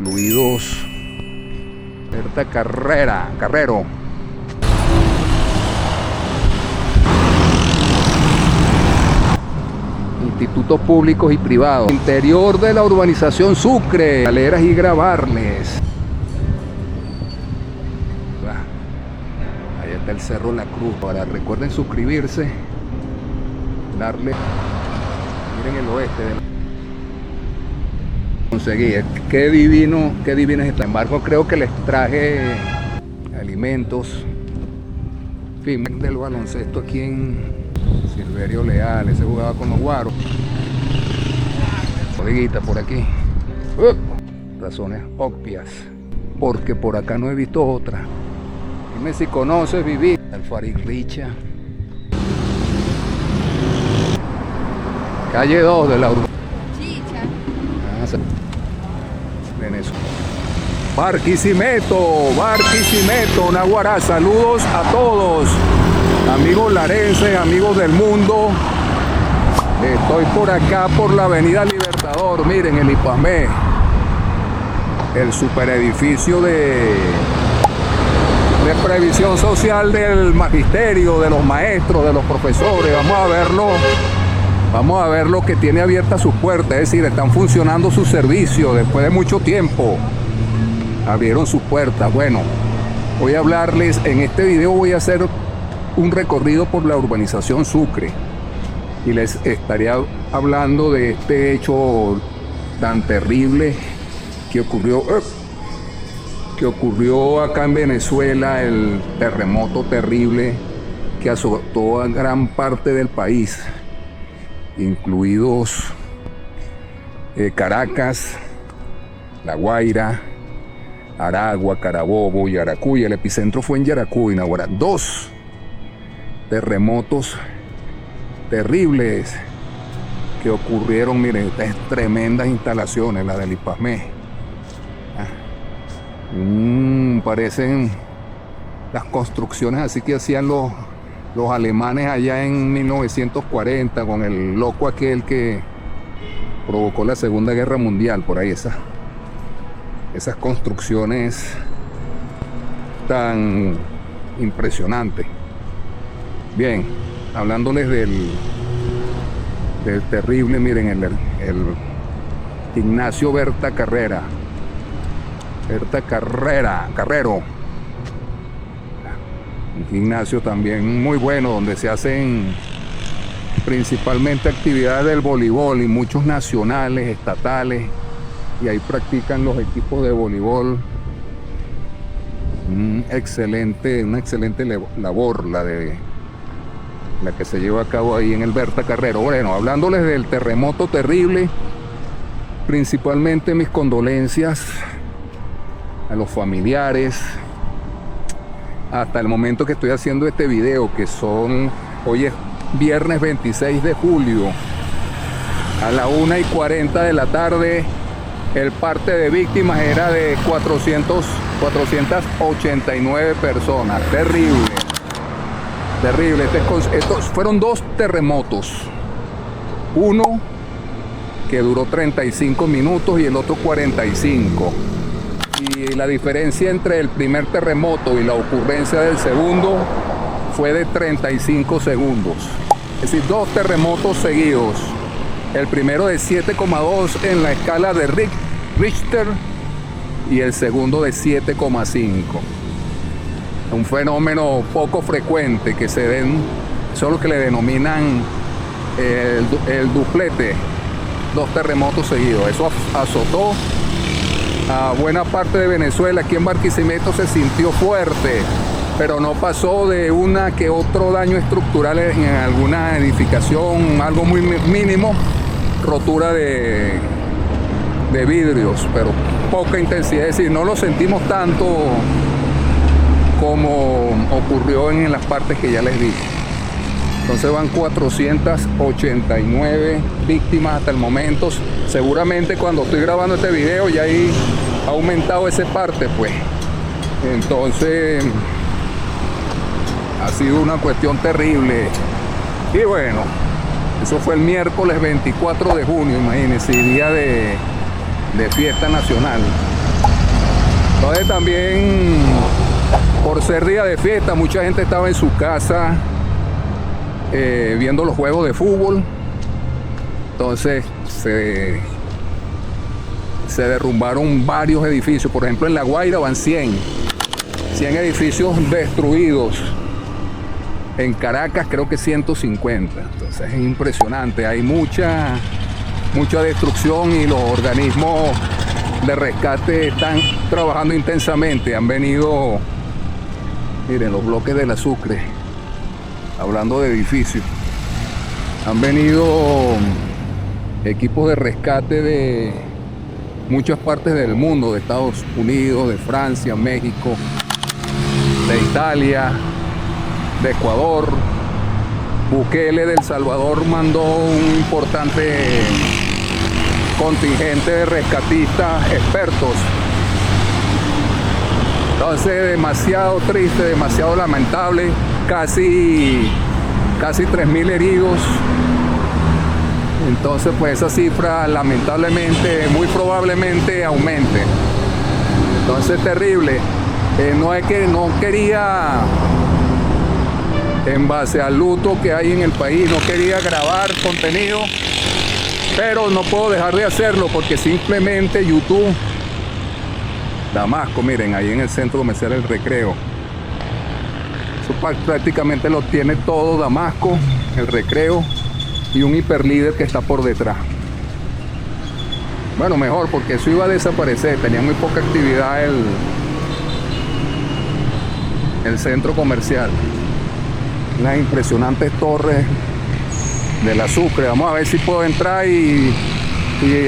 Incluidos Berta Carrero. Institutos públicos y privados. Interior de la urbanización Sucre. Galeras y grabarles. Ahí está el Cerro La Cruz. Ahora recuerden suscribirse. Darle. Miren el oeste de la... Conseguí. Qué divino es esto. Sin embargo, creo que les traje alimentos. En fin, del baloncesto aquí en Silverio Leal, ese jugaba con los Guaros. Bodeguita por aquí. Razones obvias, porque por acá no he visto otra. Dime si conoces vivir el Farid Richa. Calle 2 de la urbanización. Venezuela. Barquisimeto, Naguará, saludos a todos, amigos larenses, amigos del mundo. Estoy por acá por la avenida Libertador, miren el IPAME, el superedificio de previsión social del magisterio, de los maestros, de los profesores. Vamos a ver lo que tiene abiertas sus puertas, es decir, están funcionando sus servicios después de mucho tiempo. Abrieron sus puertas. Bueno, voy a hablarles, en este video voy a hacer un recorrido por la urbanización Sucre y les estaría hablando de este hecho tan terrible que ocurrió acá en Venezuela, el terremoto terrible que azotó a gran parte del país, incluidos Caracas, La Guaira, Aragua, Carabobo, Yaracuy. El epicentro fue en Yaracuy, Naguará. 2 terremotos terribles que ocurrieron. Miren, estas tremendas instalaciones, la del IPAME. Parecen las construcciones así que hacían los alemanes allá en 1940 con el loco aquel que provocó la Segunda Guerra Mundial. Por ahí esas construcciones tan impresionantes. Bien, hablándoles del terrible, miren, el Ignacio Berta Carrero. Un gimnasio también muy bueno donde se hacen principalmente actividades del voleibol y muchos nacionales, estatales, y ahí practican los equipos de voleibol. Una excelente labor la que se lleva a cabo ahí en el Berta Carrero. Bueno, hablándoles del terremoto terrible, principalmente mis condolencias a los familiares. Hasta el momento que estoy haciendo este video, que hoy es viernes 26 de julio, a la 1:40 de la tarde, el parte de víctimas era de 489 personas. Terrible. Estos fueron 2 terremotos. Uno que duró 35 minutos y el otro 45. Y la diferencia entre el primer terremoto y la ocurrencia del segundo fue de 35 segundos. Es decir, 2 terremotos seguidos. El primero de 7,2 en la escala de Richter y el segundo de 7,5. Un fenómeno poco frecuente que se den, solo que le denominan el duplete, 2 terremotos seguidos. Eso azotó a buena parte de Venezuela. Aquí en Barquisimeto se sintió fuerte, pero no pasó de una que otro daño estructural en alguna edificación, algo muy mínimo, rotura de vidrios, pero poca intensidad. Es decir, no lo sentimos tanto como ocurrió en las partes que ya les dije. Entonces van 489 víctimas hasta el momento. Seguramente cuando estoy grabando este video ya ahí ha aumentado esa parte, pues. Entonces ha sido una cuestión terrible. Y bueno, eso fue el miércoles 24 de junio, imagínense, día de fiesta nacional. Entonces también, por ser día de fiesta, mucha gente estaba en su casa viendo los juegos de fútbol. Entonces se derrumbaron varios edificios. Por ejemplo, en La Guaira van 100 edificios destruidos. En Caracas creo que 150. Entonces es impresionante. Hay mucha destrucción y los organismos de rescate están trabajando intensamente. Han venido, miren, los bloques de la Sucre, hablando de edificios, han venido equipos de rescate de muchas partes del mundo, de Estados Unidos, de Francia, México, de Italia, de Ecuador. Bukele de El Salvador mandó un importante contingente de rescatistas expertos. Entonces, demasiado triste, demasiado lamentable, casi 3.000 heridos. Entonces, pues esa cifra lamentablemente, muy probablemente aumente. Entonces, terrible. No es que no quería, en base al luto que hay en el país, no quería grabar contenido, pero no puedo dejar de hacerlo porque simplemente YouTube, Damasco, miren, ahí en el centro comercial El Recreo, eso prácticamente lo tiene todo Damasco, El Recreo y un hiperlíder que está por detrás. Bueno, mejor, porque eso iba a desaparecer, tenía muy poca actividad el centro comercial. Las impresionantes torres de la Sucre. Vamos a ver si puedo entrar y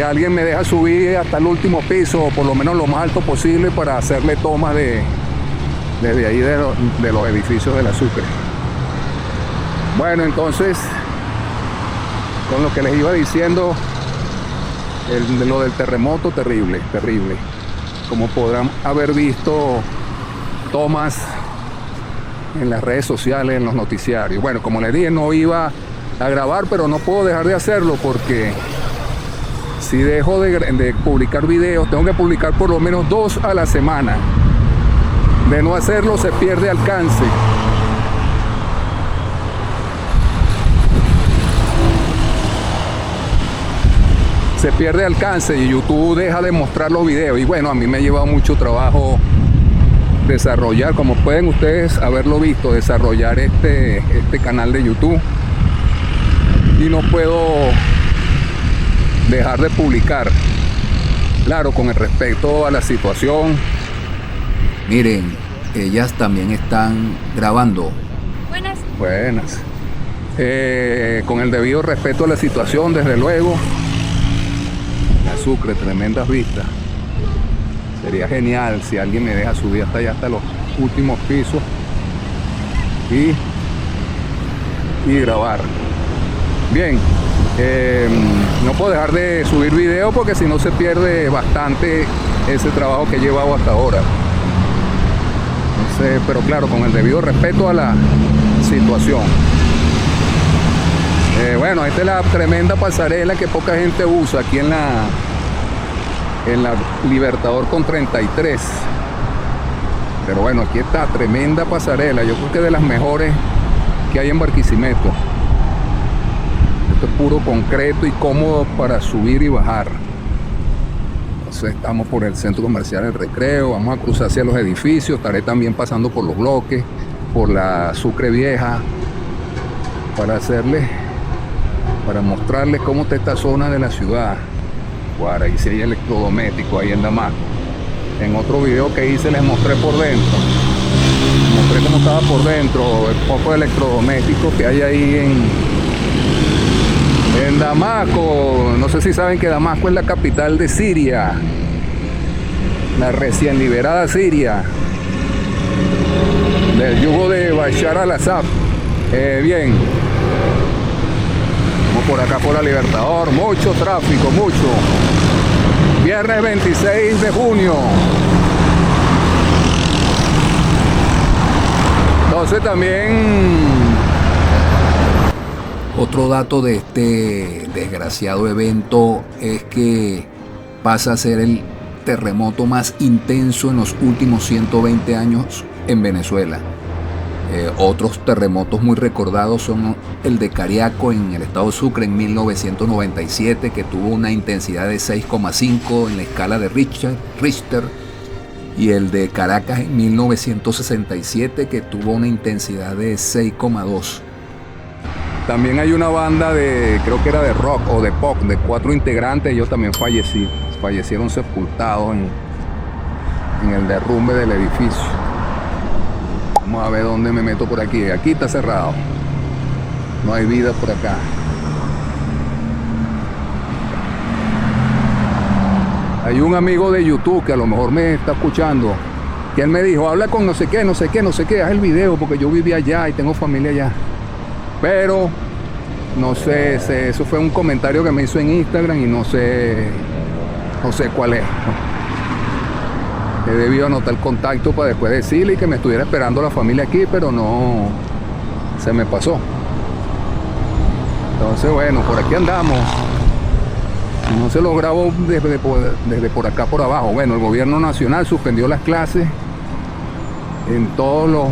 alguien me deja subir hasta el último piso, o por lo menos lo más alto posible, para hacerle tomas desde ahí de los edificios de la Sucre. Bueno, entonces, con lo que les iba diciendo, lo del terremoto, terrible. Como podrán haber visto tomas en las redes sociales, en los noticiarios. Bueno, como les dije, no iba a grabar, pero no puedo dejar de hacerlo porque si dejo de publicar videos, tengo que publicar por lo menos 2 a la semana. De no hacerlo, se pierde alcance. Se pierde alcance y YouTube deja de mostrar los videos. Y bueno, a mí me ha llevado mucho trabajo desarrollar, como pueden ustedes haberlo visto, desarrollar este canal de YouTube, y no puedo dejar de publicar, claro, con el respecto a la situación. Miren, ellas también están grabando. Buenas. Con el debido respeto a la situación, desde luego. La Sucre, tremendas vistas. Sería genial si alguien me deja subir hasta allá, hasta los últimos pisos y grabar. Bien, no puedo dejar de subir video porque si no se pierde bastante ese trabajo que he llevado hasta ahora. Entonces, pero claro, con el debido respeto a la situación. Bueno, esta es la tremenda pasarela que poca gente usa aquí en la Libertador con 33. Pero bueno, aquí está, tremenda pasarela. Yo creo que de las mejores que hay en Barquisimeto. Esto es puro concreto y cómodo para subir y bajar. Entonces estamos por el centro comercial El Recreo. Vamos a cruzar hacia los edificios. Estaré también pasando por los bloques, por la Sucre Vieja, para mostrarles cómo está esta zona de la ciudad. Guara, y si hay electrodoméstico ahí en Damasco. En otro video que hice les mostré por dentro. Mostré cómo estaba por dentro, el poco de electrodomésticos que hay ahí en Damasco. No sé si saben que Damasco es la capital de Siria, la recién liberada Siria, del yugo de Bashar al-Assad. Bien, vamos por acá por la Libertador, mucho tráfico, mucho. Viernes 26 de junio. Entonces también otro dato de este desgraciado evento es que pasa a ser el terremoto más intenso en los últimos 120 años en Venezuela. Otros terremotos muy recordados son el de Cariaco en el estado de Sucre en 1997, que tuvo una intensidad de 6,5 en la escala de Richter, y el de Caracas en 1967, que tuvo una intensidad de 6,2. También hay una banda de, creo que era de rock o de pop, de 4 integrantes. Ellos también fallecieron sepultados en el derrumbe del edificio. Vamos a ver dónde me meto por aquí. Aquí está cerrado. No hay vida por acá. Hay un amigo de YouTube que a lo mejor me está escuchando, que él me dijo, habla con no sé qué, haz el video, porque yo viví allá y tengo familia allá. Pero no sé, eso fue un comentario que me hizo en Instagram y no sé cuál es. He debido anotar el contacto para después decirle que me estuviera esperando la familia aquí, pero no, se me pasó. Entonces bueno, por aquí andamos. No se lo grabo desde por acá por abajo. Bueno, el gobierno nacional suspendió las clases en todos los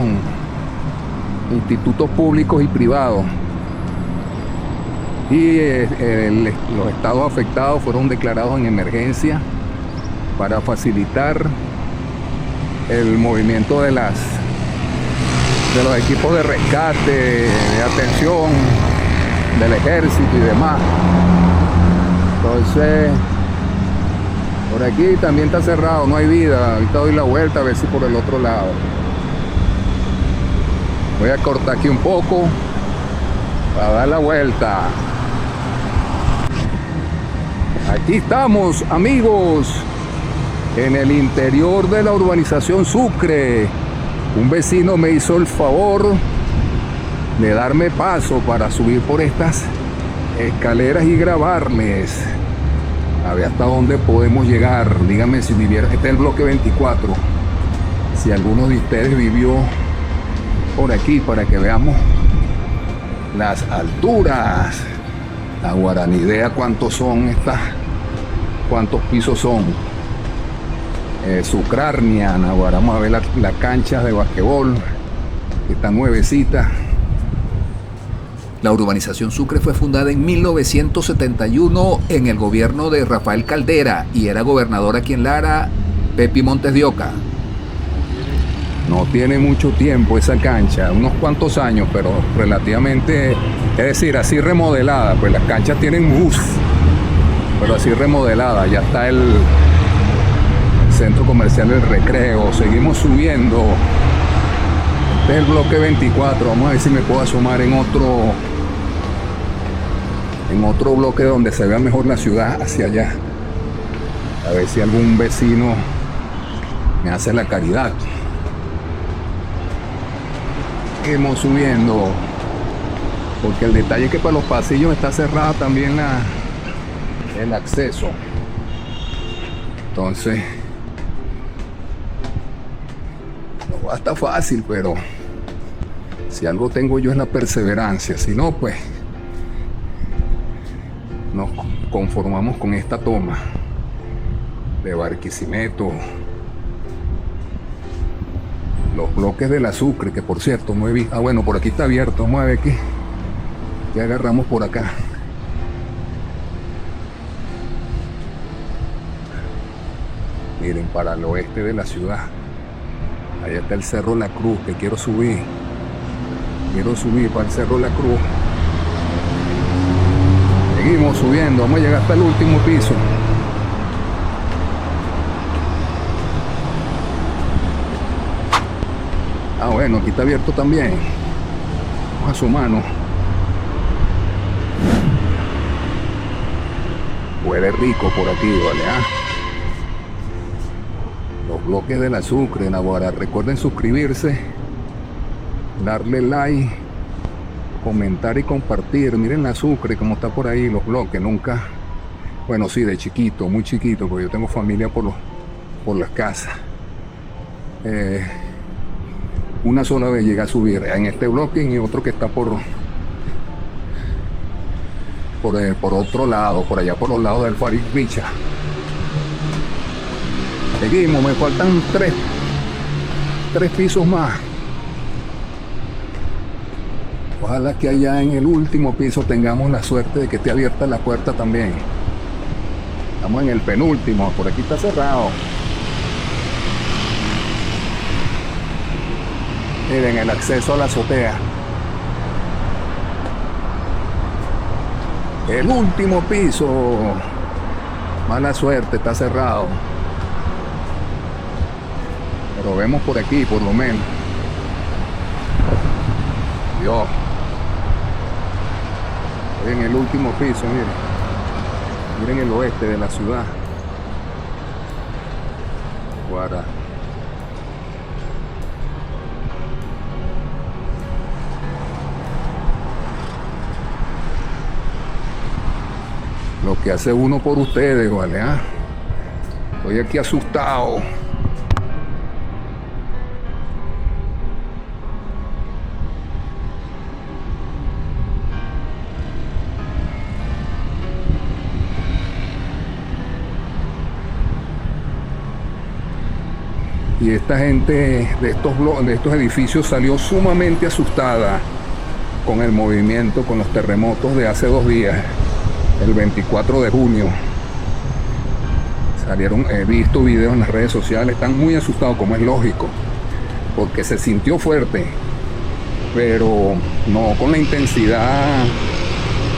institutos públicos y privados. Y los estados afectados fueron declarados en emergencia para facilitar el movimiento de los equipos de rescate, de atención, del ejército y demás. Entonces, por aquí también está cerrado, no hay vida. Ahorita doy la vuelta a ver si por el otro lado. Voy a cortar aquí un poco para dar la vuelta. Aquí estamos, amigos, en el interior de la urbanización Sucre. Un vecino me hizo el favor de darme paso para subir por estas escaleras y grabarles a ver hasta dónde podemos llegar. Díganme si vivieron. Este es el bloque 24, si alguno de ustedes vivió por aquí, para que veamos las alturas. Ahora ni idea cuántos son estas, cuántos pisos son. Sucrania, ahora vamos a ver la cancha de basquetbol, que está nuevecita. La urbanización Sucre fue fundada en 1971 en el gobierno de Rafael Caldera y era gobernador aquí en Lara, Pepi Montes de Oca. No tiene mucho tiempo esa cancha, unos cuantos años, pero relativamente, es decir, así remodelada. Pues las canchas tienen bus, pero así remodelada. Ya está el centro comercial El Recreo. Seguimos subiendo. Este es el bloque 24. Vamos a ver si me puedo asomar en otro bloque donde se vea mejor la ciudad hacia allá. A ver si algún vecino me hace la caridad. Seguimos subiendo, porque el detalle es que para los pasillos está cerrada también el acceso. Entonces no va a estar fácil, pero si algo tengo yo es la perseverancia. Si no, pues nos conformamos con esta toma de Barquisimeto. Los bloques de la Sucre, que por cierto no he visto. Ah, bueno, por aquí está abierto. Vamos a ver qué agarramos por acá. Miren, para el oeste de la ciudad, allá está el Cerro La Cruz, que quiero subir para el Cerro La Cruz. Seguimos subiendo, vamos a llegar hasta el último piso. Ah, bueno, aquí está abierto también. Vamos a asomarnos. Huele rico por aquí, ¿vale? Los bloques de la Sucre, Naguará. Recuerden suscribirse, darle like, comentar y compartir. Miren la Sucre como está por ahí, los bloques. Nunca, bueno, sí, de chiquito, muy chiquito, porque yo tengo familia por las casas. Una sola vez llegué a subir en este bloque y otro que está por otro lado, por allá por los lados del Farid Richa. Seguimos, me faltan tres pisos más. Ojalá que allá en el último piso tengamos la suerte de que esté abierta la puerta también. Estamos en el penúltimo, por aquí está cerrado. Miren el acceso a la azotea. El último piso. Mala suerte, está cerrado. Pero vemos por aquí, por lo menos. Dios. Estoy en el último piso, miren. Miren el oeste de la ciudad. Guara. Lo que hace uno por ustedes, ¿vale? ¿Ah? Estoy aquí asustado. Y esta gente de estos edificios salió sumamente asustada con el movimiento, con los terremotos de hace 2 días, el 24 de junio. He visto videos en las redes sociales, están muy asustados, como es lógico, porque se sintió fuerte, pero no con la intensidad,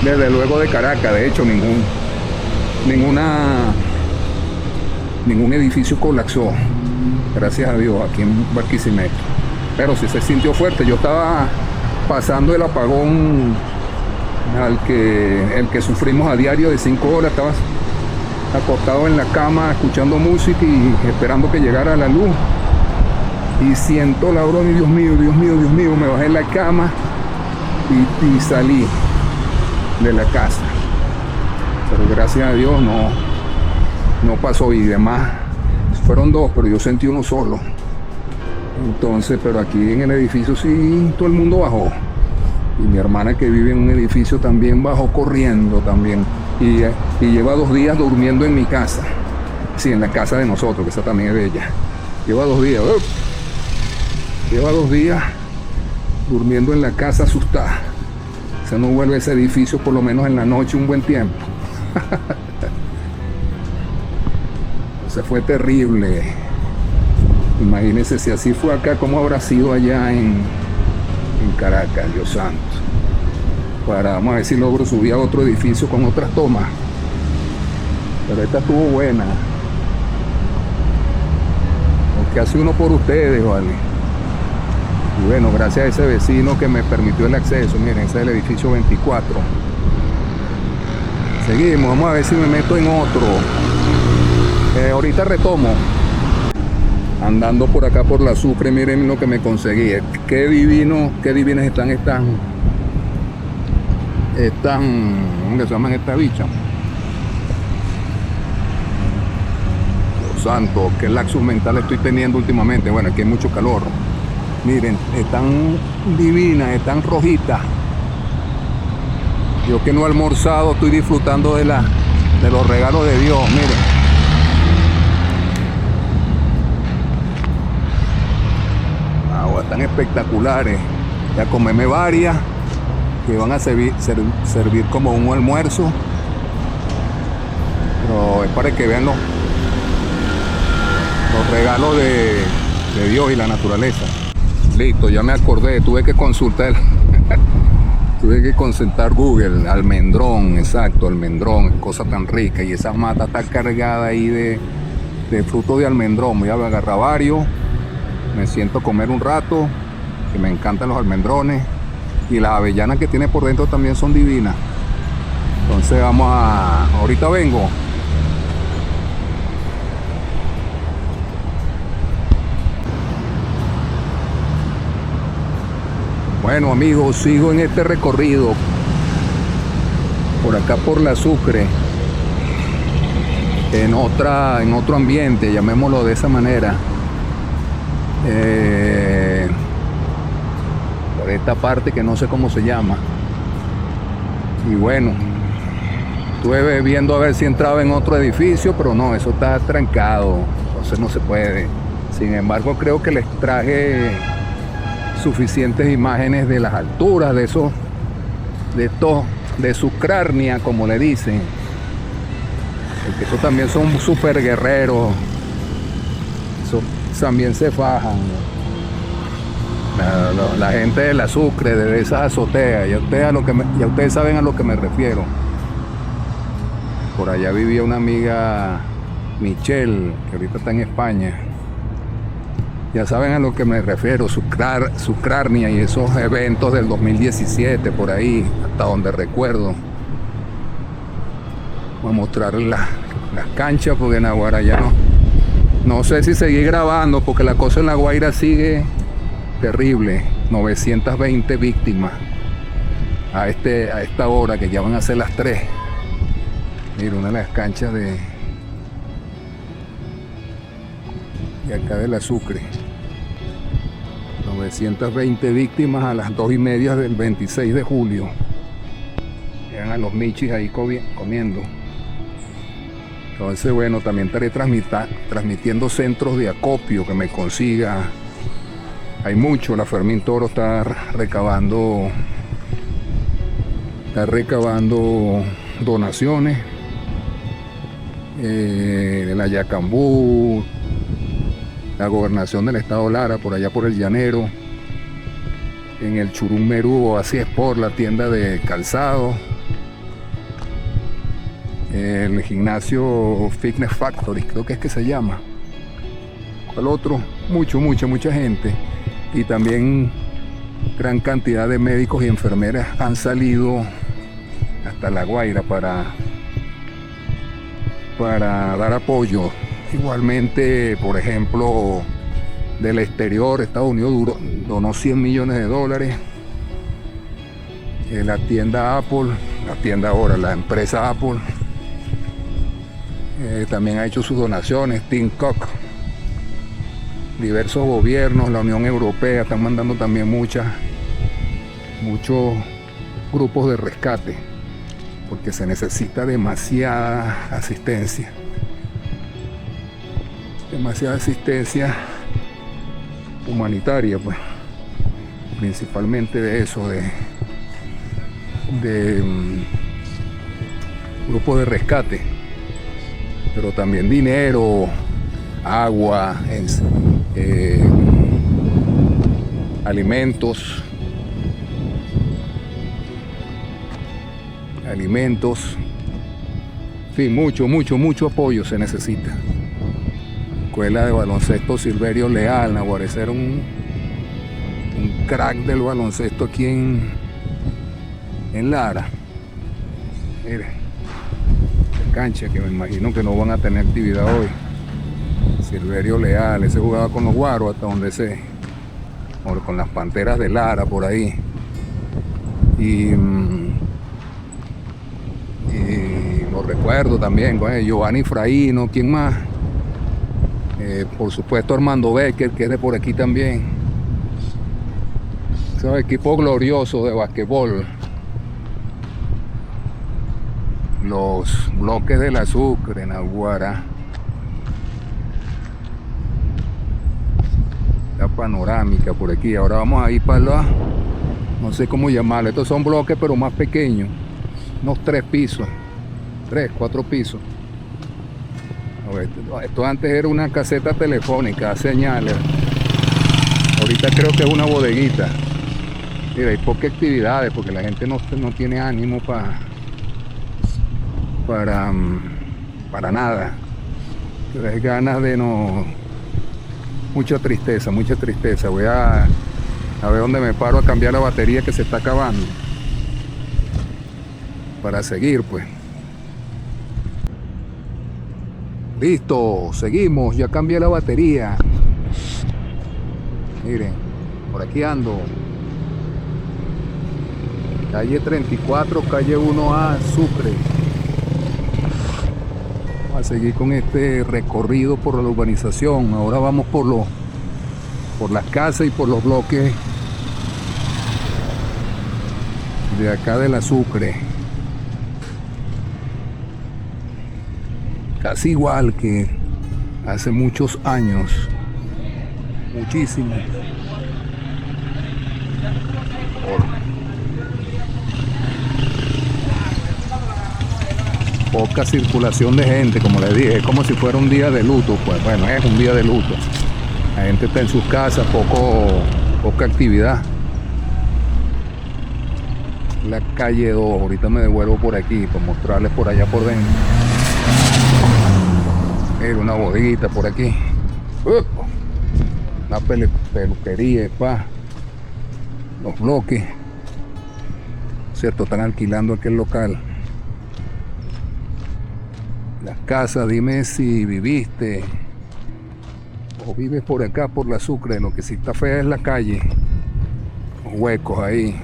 desde luego, de Caracas. De hecho, ningún edificio colapsó, gracias a Dios, aquí en Barquisimeto. Pero sí se sintió fuerte. Yo estaba pasando el apagón el que sufrimos a diario de 5 horas. Estaba acostado en la cama escuchando música y esperando que llegara la luz, y siento la broma y Dios mío, me bajé en la cama y salí de la casa. Pero gracias a Dios no pasó, y demás fueron 2, pero yo sentí uno solo. Entonces, pero aquí en el edificio sí, todo el mundo bajó. Y mi hermana, que vive en un edificio, también bajó corriendo también. Y lleva 2 días durmiendo en mi casa. Sí, en la casa de nosotros, que esa también es de ella. Lleva 2 días. Lleva 2 días durmiendo en la casa asustada. Se no vuelve a ese edificio por lo menos en la noche un buen tiempo. Se fue terrible. Imagínense si así fue acá, ¿cómo habrá sido allá en Caracas, Dios santo? Vamos a ver si logro subir a otro edificio con otras tomas. Pero esta estuvo buena. Lo que hace uno por ustedes, ¿vale? Y bueno, gracias a ese vecino que me permitió el acceso. Miren, ese es el edificio 24. Seguimos, vamos a ver si me meto en otro. Ahorita retomo. Andando por acá por la Sucre, miren lo que me conseguí. Qué divinas están, ¿cómo se llaman estas bichas? Dios santo, qué laxus mental estoy teniendo últimamente. Bueno, aquí hay mucho calor. Miren, están divinas, están rojitas. Yo que no he almorzado, estoy disfrutando de los regalos de Dios, miren. Están espectaculares. Ya comeme varias que van a servir como un almuerzo, pero es para que vean los regalos de Dios y la naturaleza. Listo, ya me acordé, tuve que consultar Google. Almendrón, exacto, almendrón, cosa tan rica, y esa mata está cargada ahí de fruto de almendrón. Voy a agarrar varios. Me siento a comer un rato, que me encantan los almendrones, y las avellanas que tiene por dentro también son divinas. Entonces ahorita vengo. Bueno, amigos, sigo en este recorrido por acá por la Sucre, en otro ambiente, llamémoslo de esa manera. Por esta parte que no sé cómo se llama. Y bueno, estuve viendo a ver si entraba en otro edificio, pero no, eso está trancado. entonces no se puede. Sin embargo, creo que les traje suficientes imágenes de las alturas de esos, de su cránea, como le dicen. Porque esos también son súper guerreros. Esos también se fajan. La gente del Sucre, de esas azoteas, ya ustedes saben a lo que me refiero. Por allá vivía una amiga, Michelle, que ahorita está en España. Ya saben a lo que me refiero, su cránea y esos eventos del 2017, por ahí, hasta donde recuerdo. Voy a mostrar las canchas, porque en Aguara ya no sé si seguir grabando, porque la cosa en La Guaira sigue terrible. 920 víctimas a esta hora, que ya van a ser las 3. Mira, una de las canchas de acá de la Sucre. 920 víctimas a las 2:30 del 26 de julio. Vean a los michis ahí comiendo. Entonces, bueno, también estaré transmitiendo centros de acopio que me consiga. Hay mucho. La Fermín Toro está recabando donaciones. De la Yacambú, la gobernación del estado Lara, por allá por el Llanero, en el Churum Merú, así es, por la tienda de calzado, el gimnasio Fitness Factory, creo que es que se llama. ¿Cuál otro? Mucha gente. Y también gran cantidad de médicos y enfermeras han salido hasta La Guaira para dar apoyo. Igualmente, por ejemplo, del exterior, Estados Unidos donó $100 millones. La tienda Apple, la empresa Apple, también ha hecho sus donaciones. Tim Cook, diversos gobiernos, la Unión Europea están mandando también muchos grupos de rescate, porque se necesita demasiada asistencia humanitaria, pues, principalmente de eso, de grupos de rescate, pero también dinero, agua, alimentos, en fin, mucho apoyo se necesita. Escuela de baloncesto Silverio Leal, Naguará era un crack del baloncesto aquí en Lara. Miren, la cancha que me imagino que no van a tener actividad hoy. Silverio Leal, ese jugaba con los Guaros hasta donde con las Panteras de Lara por ahí. Y lo recuerdo también, Giovanni Fraíno, ¿quién más? Por supuesto Armando Becker, que es de por aquí también. Es un equipo glorioso de basquetbol. Los bloques del Sucre, en Aguara. La panorámica por aquí. Ahora vamos a ir para no sé cómo llamarlo. Estos son bloques pero más pequeños. Unos 3 pisos. 4 pisos. Esto antes era una caseta telefónica, señales. Ahorita creo que es una bodeguita. Mira, hay pocas actividades porque la gente no tiene ánimo para nada. Tienes ganas de mucha tristeza. Voy a ver dónde me paro a cambiar la batería que se está acabando. Para seguir, pues. Listo, seguimos, ya cambié la batería. Miren, por aquí ando. Calle 34, calle 1A, Sucre. Vamos a seguir con este recorrido por la urbanización. Ahora vamos por las casas y por los bloques de acá de la Sucre. Casi igual que hace muchos años, muchísimos. Poca circulación de gente, como les dije, es como si fuera un día de luto. Pues bueno, es un día de luto. La gente está en sus casas, poca actividad. La calle 2, ahorita me devuelvo por aquí para mostrarles por allá por dentro. Mira, una bodeguita por aquí. Una peluquería, los bloques. Cierto, están alquilando aquel local. Las casas, dime si viviste o vives por acá, por la Sucre. Lo que sí está fea es la calle. Los huecos ahí.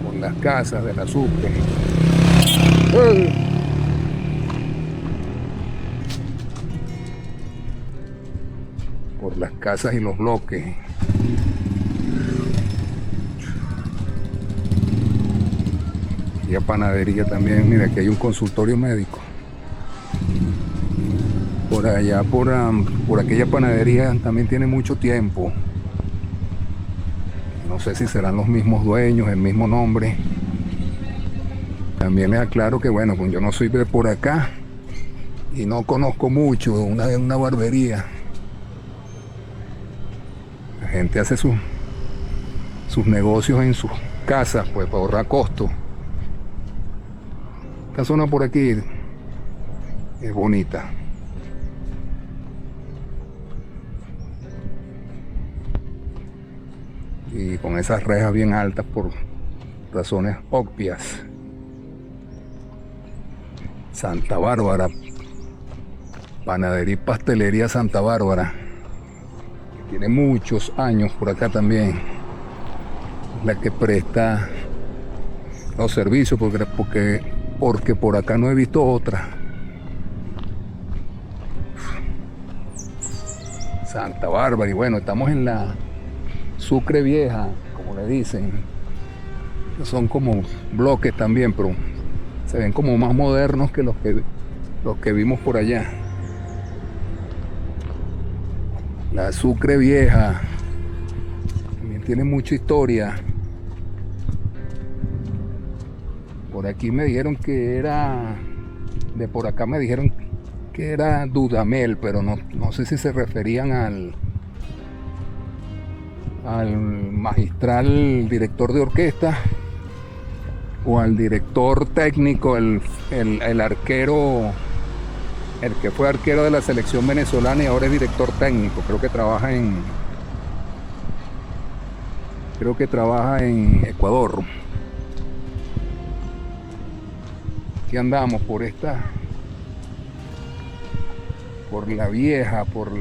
Por las casas de la Sucre. Por las casas y los bloques. Y a panadería también. Mira, aquí hay un consultorio médico. Por allá, por aquella panadería también tiene mucho tiempo. No sé si serán los mismos dueños, el mismo nombre. También les aclaro que bueno, pues yo no soy de por acá y no conozco mucho una barbería. La gente hace sus negocios en sus casas, pues para ahorrar costos. Esta zona por aquí es bonita. Y con esas rejas bien altas por razones obvias. Santa Bárbara, panadería y pastelería Santa Bárbara, que tiene muchos años por acá también, la que presta los servicios, porque por acá no he visto otra. Santa Bárbara, y bueno, estamos en la Sucre Vieja, como le dicen. Son como bloques también, pero se ven como más modernos que los que vimos por allá. La Sucre Vieja también tiene mucha historia. Por aquí me dijeron que era, de por acá me dijeron que era Dudamel, pero no sé si se referían al magistral director de orquesta o al director técnico, el arquero, el que fue arquero de la selección venezolana y ahora es director técnico. Creo que trabaja en Ecuador. Aquí andamos por la vieja, por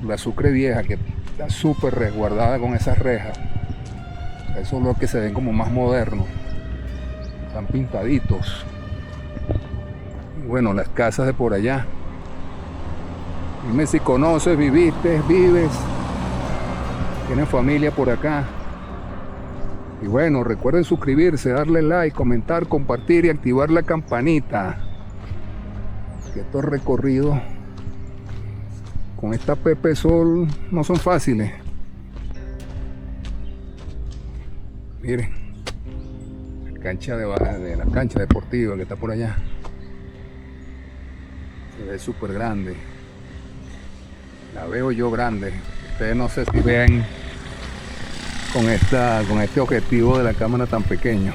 la Sucre Vieja, que está súper resguardada con esas rejas. Esos son los que se ven como más modernos. Están pintaditos. Y bueno, las casas de por allá. Dime si conoces, viviste, vives. Tienes familia por acá. Y bueno, recuerden suscribirse, darle like, comentar, compartir y activar la campanita. Que estos recorridos con esta Pepe Sol no son fáciles. Miren, la cancha de la cancha deportiva que está por allá. Se ve súper grande. La veo yo grande. Ustedes no sé si vean con este objetivo de la cámara tan pequeño.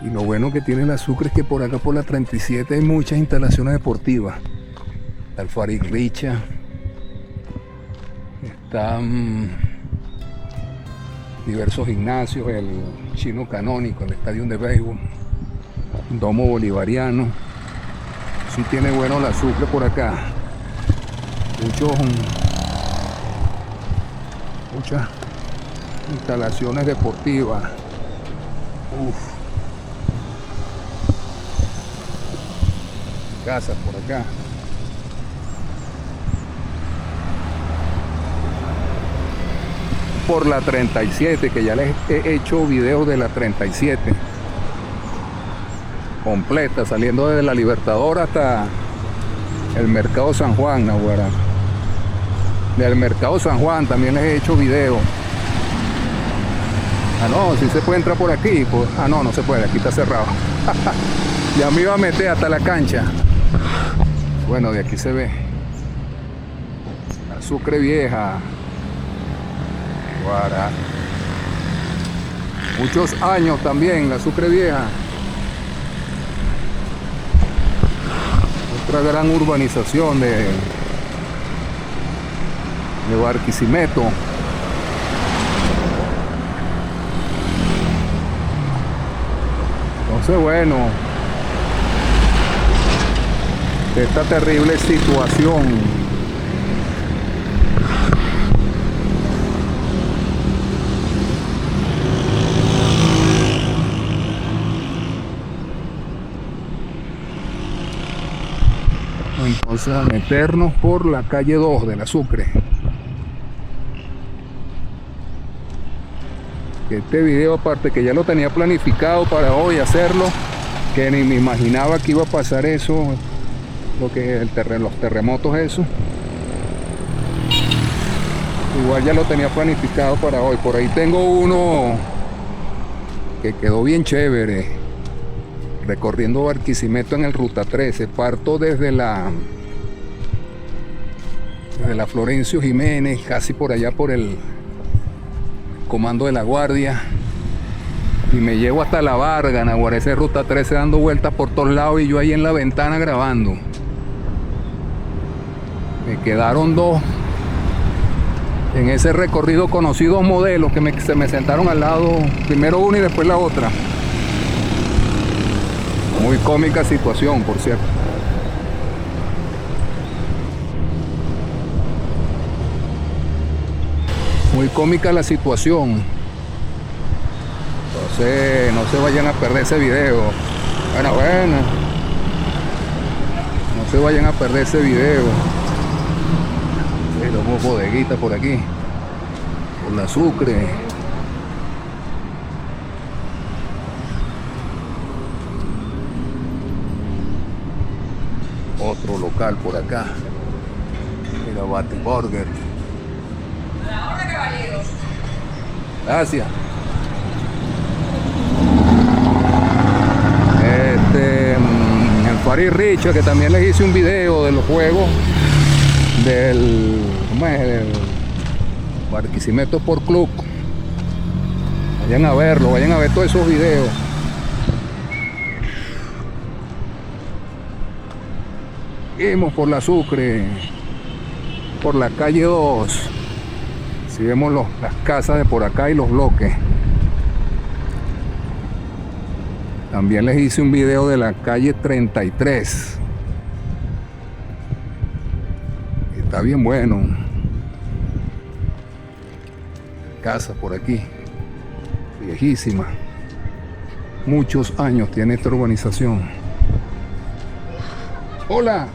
Y lo bueno que tiene la Sucre es que por acá por la 37 hay muchas instalaciones deportivas. Está el Farid Richa, están diversos gimnasios, el Chino Canónico, el estadio de béisbol, domo bolivariano. Sí tiene bueno la Sucre por acá. Muchas instalaciones deportivas. Casas por acá. Por la 37, que ya les he hecho videos de la 37. completa, saliendo desde la Libertador hasta el Mercado San Juan, Naguará. Del Mercado San Juan también les he hecho video. Ah, no, si se puede entrar por aquí. Pues, ah, no, no se puede, aquí está cerrado. Ya me iba a meter hasta la cancha. Bueno, de aquí se ve la Sucre Vieja. Guará. Muchos años también la Sucre Vieja. Otra gran urbanización de Barquisimeto. Entonces, bueno, esta terrible situación entonces a meternos por la calle 2 de la Sucre. Este video, aparte que ya lo tenía planificado para hoy hacerlo, que ni me imaginaba que iba a pasar eso, lo que los terremotos, eso. Igual ya lo tenía planificado para hoy. Por ahí tengo uno que quedó bien chévere, recorriendo Barquisimeto en el Ruta 13. Parto desde la Florencio Jiménez, casi por allá por el Comando de la Guardia, y me llevo hasta La Varga, Naguará, ese Ruta 13 dando vueltas por todos lados y yo ahí en la ventana grabando. Me quedaron dos en ese recorrido, conocí dos modelos que se me sentaron al lado, primero una y después la otra. Muy cómica situación, por cierto. Muy cómica la situación. Entonces no se vayan a perder ese video. Bueno. No se vayan a perder ese video. Tenemos bodeguita por aquí. Por la Sucre. Otro local por acá. Mira, Bati Burger. Gracias. El Farid Richard, que también les hice un video de los juegos del Barquisimeto Sport Club. Vayan a verlo, vayan a ver todos esos videos. Seguimos por la Sucre, por la calle 2. Si vemos las casas de por acá y los bloques. También les hice un video de la calle 33. Está bien bueno. Casa por aquí. Viejísima. Muchos años tiene esta urbanización. Hola.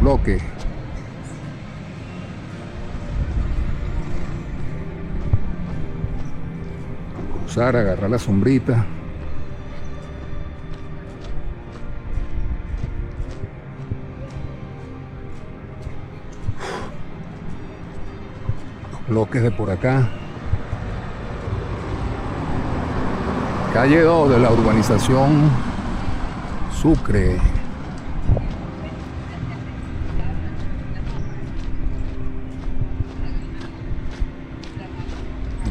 Bloque. Cruzar, agarrar la sombrita. Los bloques de por acá. Calle 2 de la urbanización Sucre.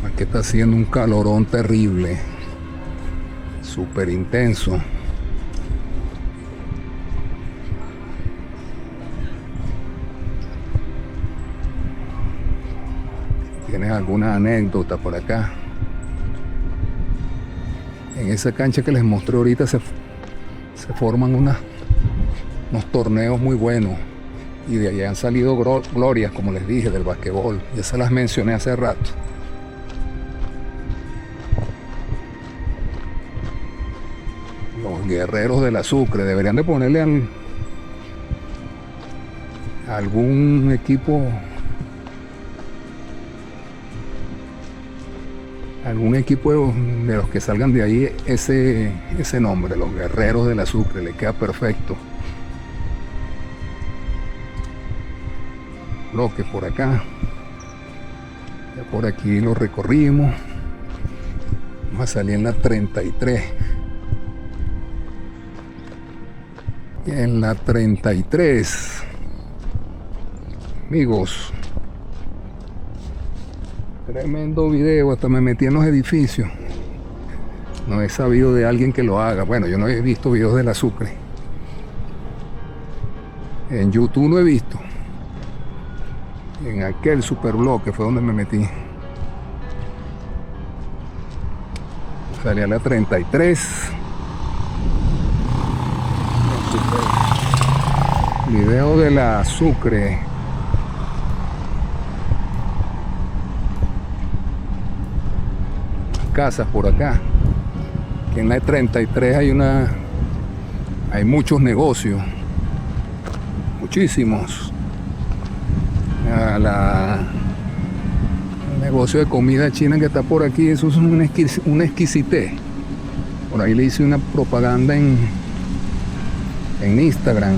Aquí está haciendo un calorón terrible, súper intenso. ¿Tienes alguna anécdota por acá? En esa cancha que les mostré ahorita se forman unos torneos muy buenos. Y de allá han salido glorias, como les dije, del basquetbol. Ya se las mencioné hace rato. Los guerreros de la Sucre. Deberían de ponerle algún equipo de los que salgan de ahí ese nombre, los Guerreros del Azúcar, le queda perfecto. Bloque por acá, ya por aquí lo recorrimos. Vamos a salir en la 33. Y en la 33, amigos, tremendo video, hasta me metí en los edificios. No he sabido de alguien que lo haga. Bueno, yo no he visto videos del Azúcar. En YouTube no he visto. En aquel superbloque fue donde me metí. Salí a la 33. Video de la Sucre. Casas por acá. Aquí en la 33 hay muchos negocios. Muchísimos. El negocio de comida china que está por aquí, eso es una exquisitez. Por ahí le hice una propaganda en Instagram.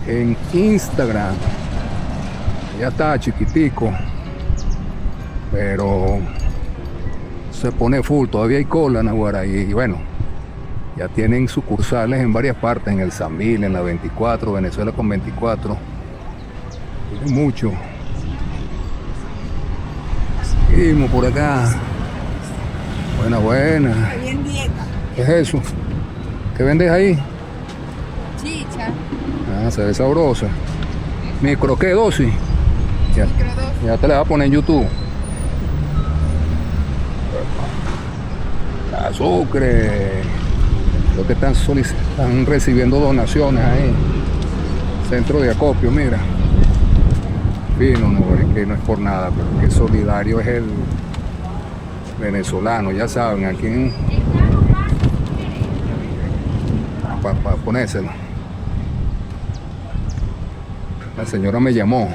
En Instagram. Ya está chiquitico, pero se pone full, todavía hay cola, Naguará, y bueno, ya tienen sucursales en varias partes, en el Sambil, en la 24, Venezuela con 24. Tienen mucho. Seguimos por acá. Buena. ¿Qué es eso? ¿Qué vendes ahí? Chicha. Ah, se ve sabrosa. ¿Micro qué dosis? Ya te la voy a poner en YouTube. Azúcar. Creo que están recibiendo donaciones ahí. Centro de acopio, mira. Fino, no, es que no es por nada, pero que solidario es el venezolano, ya saben, aquí para ponérselo. La señora me llamó.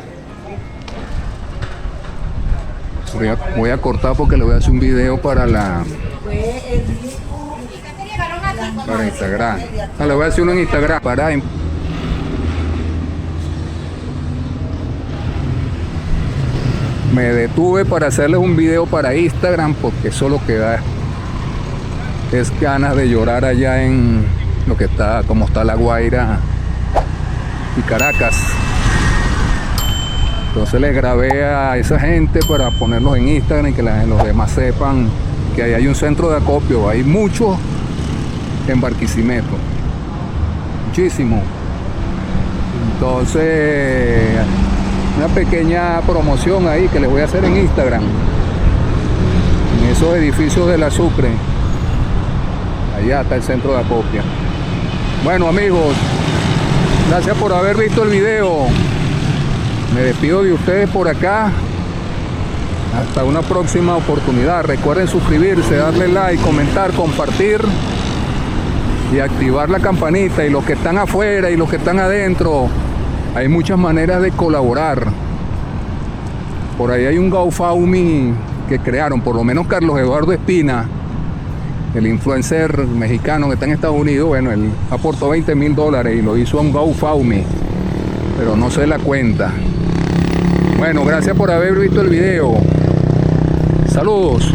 Voy a cortar porque le voy a hacer un video para Instagram. Le voy a hacer uno en Instagram me detuve para hacerles un video para Instagram porque eso lo que da es ganas de llorar allá en lo que está, como está La Guaira y Caracas. Entonces les grabé a esa gente para ponerlos en Instagram y que los demás sepan que ahí hay un centro de acopio. Hay muchos en Barquisimeto, muchísimo. Entonces una pequeña promoción ahí que les voy a hacer en Instagram, en esos edificios de la Sucre. Allá está el centro de acopio. Bueno, amigos, gracias por haber visto el video. Me despido de ustedes por acá. Hasta una próxima oportunidad. Recuerden suscribirse, darle like, comentar, compartir y activar la campanita. Y los que están afuera y los que están adentro, hay muchas maneras de colaborar. Por ahí hay un GoFundMe que crearon, por lo menos Carlos Eduardo Espina, el influencer mexicano que está en Estados Unidos. Bueno, él aportó $20,000 y lo hizo a un GoFundMe, pero no sé la cuenta. Bueno, gracias por haber visto el video. Saludos.